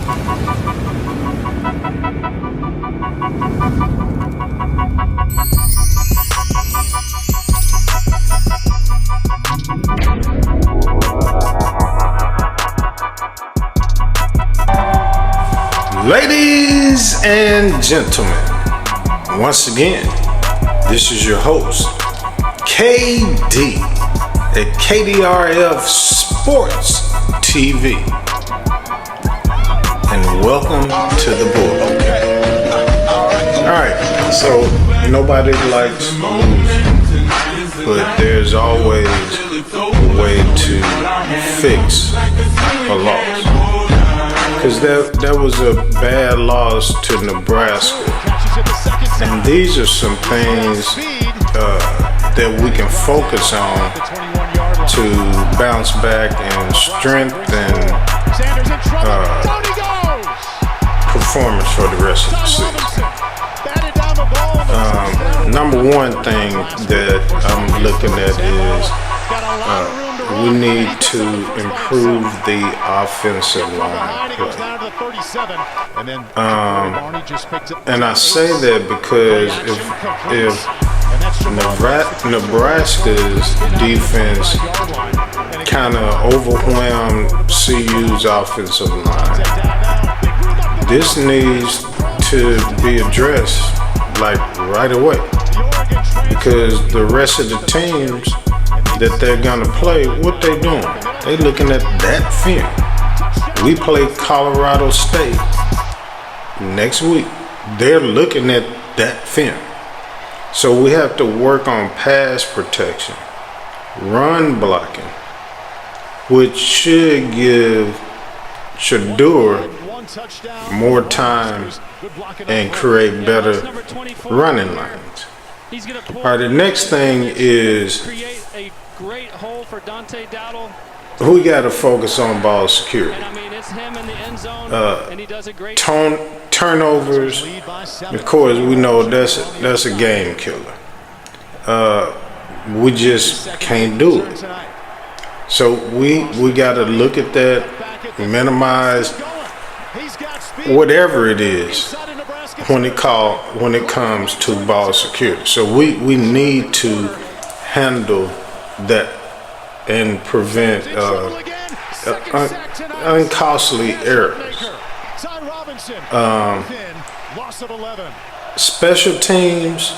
Ladies and gentlemen, once again, this is your host, KD at KDRF Sports TV, and welcome to the board. Alright, so nobody likes losing, but there's always a way to fix a loss. Because that was a bad loss to Nebraska. And these are some things that we can focus on to bounce back and strengthen performance for the rest of the season. Number one thing that I'm looking at is we need to improve the offensive line play. And I say that because if Nebraska's defense kind of overwhelmed CU's offensive line, this needs to be addressed like right away, because the rest of the teams that they're gonna play, what they doing? They looking at that film. We play Colorado State next week. They're looking at that film. So we have to work on pass protection, run blocking, which should give Shador more time and create better running lanes. All right, the next thing is great hole for Dante Dowdle. We got to focus on ball security. And I mean, it's him in the end zone, and he does a great turnovers. Of course, we know that's a game killer. We just can't do it. So we got to look at that, minimize whatever it is when it comes to ball security. So we need to handle that and prevent uncostly errors. Special teams,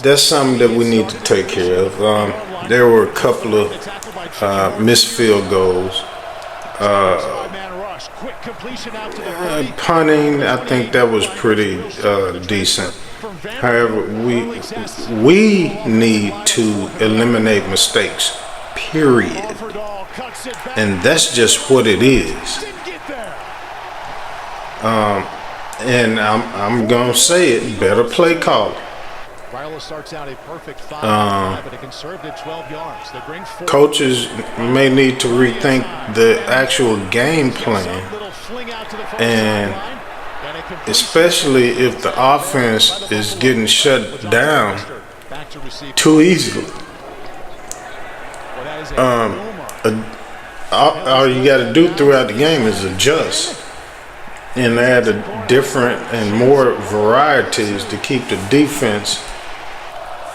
that's something that we need to take care of. There were a couple of missed field goals. Punting, I think that was pretty decent. However, we need to eliminate mistakes, period. And that's just what it is. And I'm going to say it, better play calling. Coaches may need to rethink the actual game plan, and especially if the offense is getting shut down too easily. All you got to do throughout the game is adjust and add a different and more varieties to keep the defense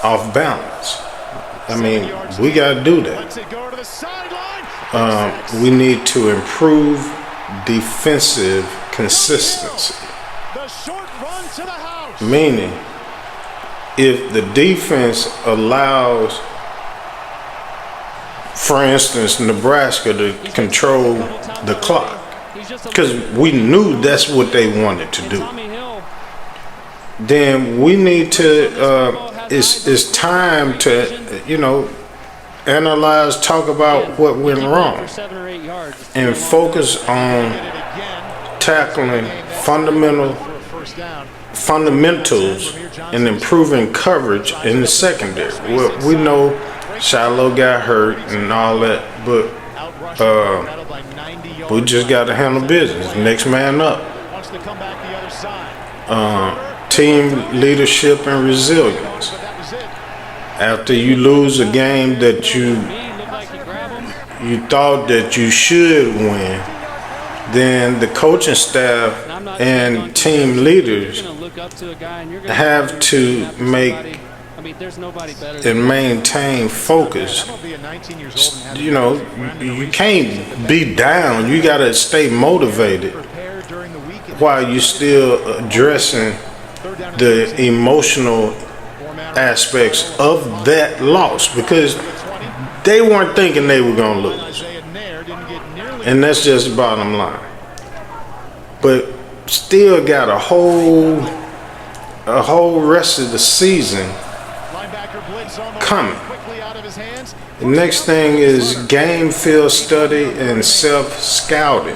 off balance. I mean, we got to do that. We need to improve defensive consistency. Meaning, if the defense allows, for instance, Nebraska to control the clock, because we knew that's what they wanted to do, then we need to, it's time to, analyze, talk about what went wrong, and focus on tackling fundamentals and improving coverage in the secondary. Well, we know Shiloh got hurt and all that, but we just got to handle business. Next man up. Team leadership and resilience. After you lose a game that you thought that you should win, then the coaching staff and team leaders have to make and maintain focus. You know, you can't be down. You got to stay motivated while you're still addressing the emotional aspects of that loss, because they weren't thinking they were going to lose. And that's just the bottom line. But still got a whole rest of the season coming. The next thing is game film study and self-scouting.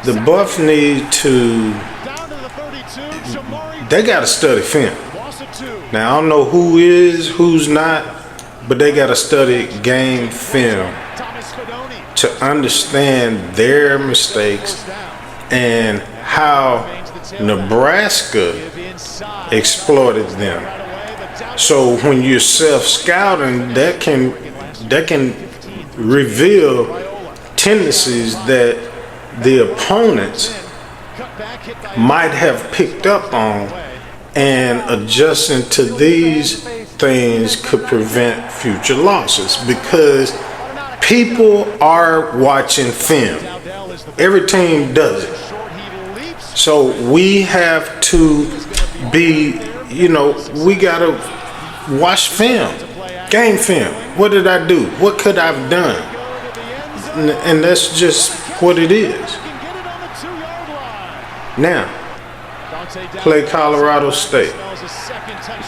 The Buffs need to, they got to study film. Now, I don't know who is, who's not, but they got to study game film to understand their mistakes and how Nebraska exploited them. So when you're self-scouting, that can reveal tendencies that the opponents might have picked up on, and adjusting to these things could prevent future losses, because people are watching film. Every team does it. So we have to be, we got to watch film, game film. What did I do? What could I have done? And that's just what it is. Now, play Colorado State.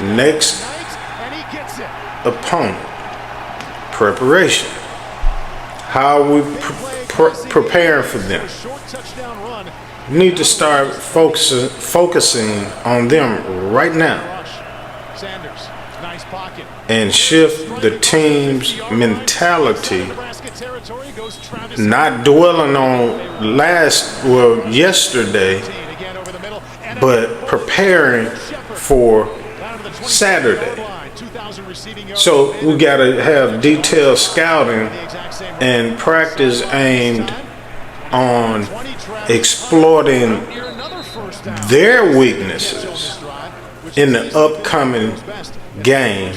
Next opponent. Preparation. How are we preparing for them? We need to start focusing on them right now and shift the team's mentality, not dwelling on yesterday, but preparing for Saturday. So we got to have detailed scouting and practice aimed on exploiting their weaknesses in the upcoming game,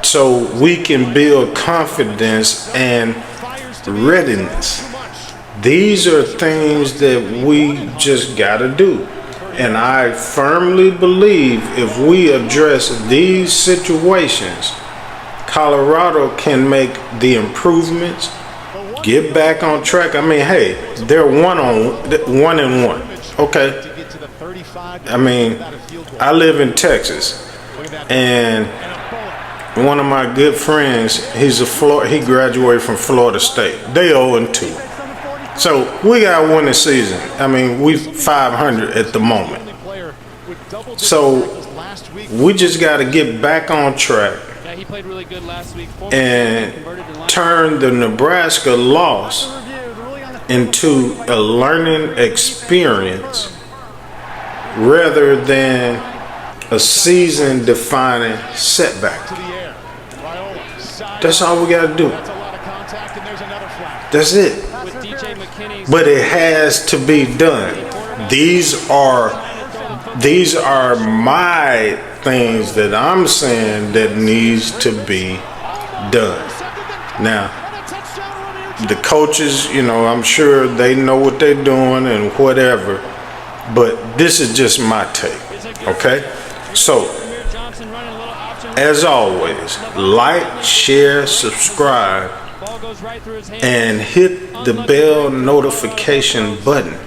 so we can build confidence and readiness. These are things that we just got to do. And I firmly believe if we address these situations, Colorado can make the improvements, get back on track. I mean, hey, they're 1-1. Okay. I mean, I live in Texas, and one of my good friends, he graduated from Florida State. They 0-2. So we got a winning season. I mean, we 500 at the moment. So we just got to get back on track and turn the Nebraska loss into a learning experience rather than a season-defining setback. That's all we got to do. That's it. But it has to be done. These are my things that I'm saying that needs to be done. Now, the coaches, I'm sure they know what they're doing and whatever, but this is just my take, okay? So, as always, like, share, subscribe, and hit the bell notification button.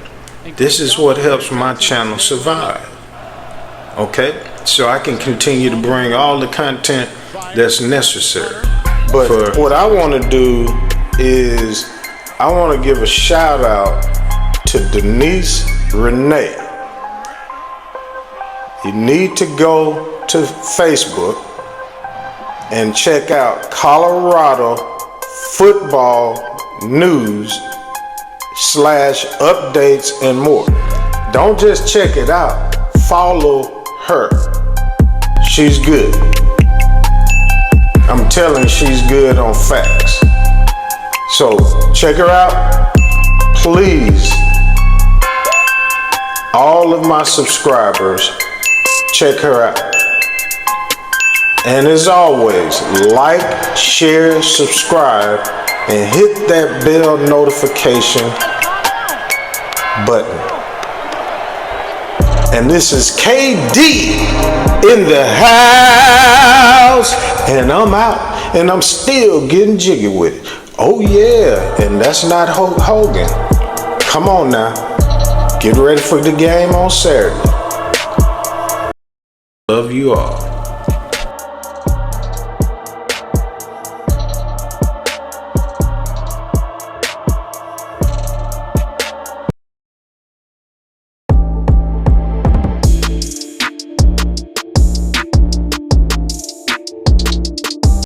This is what helps my channel survive. Okay? So I can continue to bring all the content that's necessary. But what I want to do is I want to give a shout out to Denise Renee. You need to go to Facebook and check out Colorado Football News /updates and more. Don't just check it out, follow her. She's good. I'm telling she's good on facts. So check her out please, all of my subscribers, check her out. And as always, like, share, subscribe, and hit that bell notification button. And this is KD in the house. And I'm out. And I'm still getting jiggy with it. Oh yeah. And that's not Hulk Hogan. Come on now. Get ready for the game on Saturday. Love you all.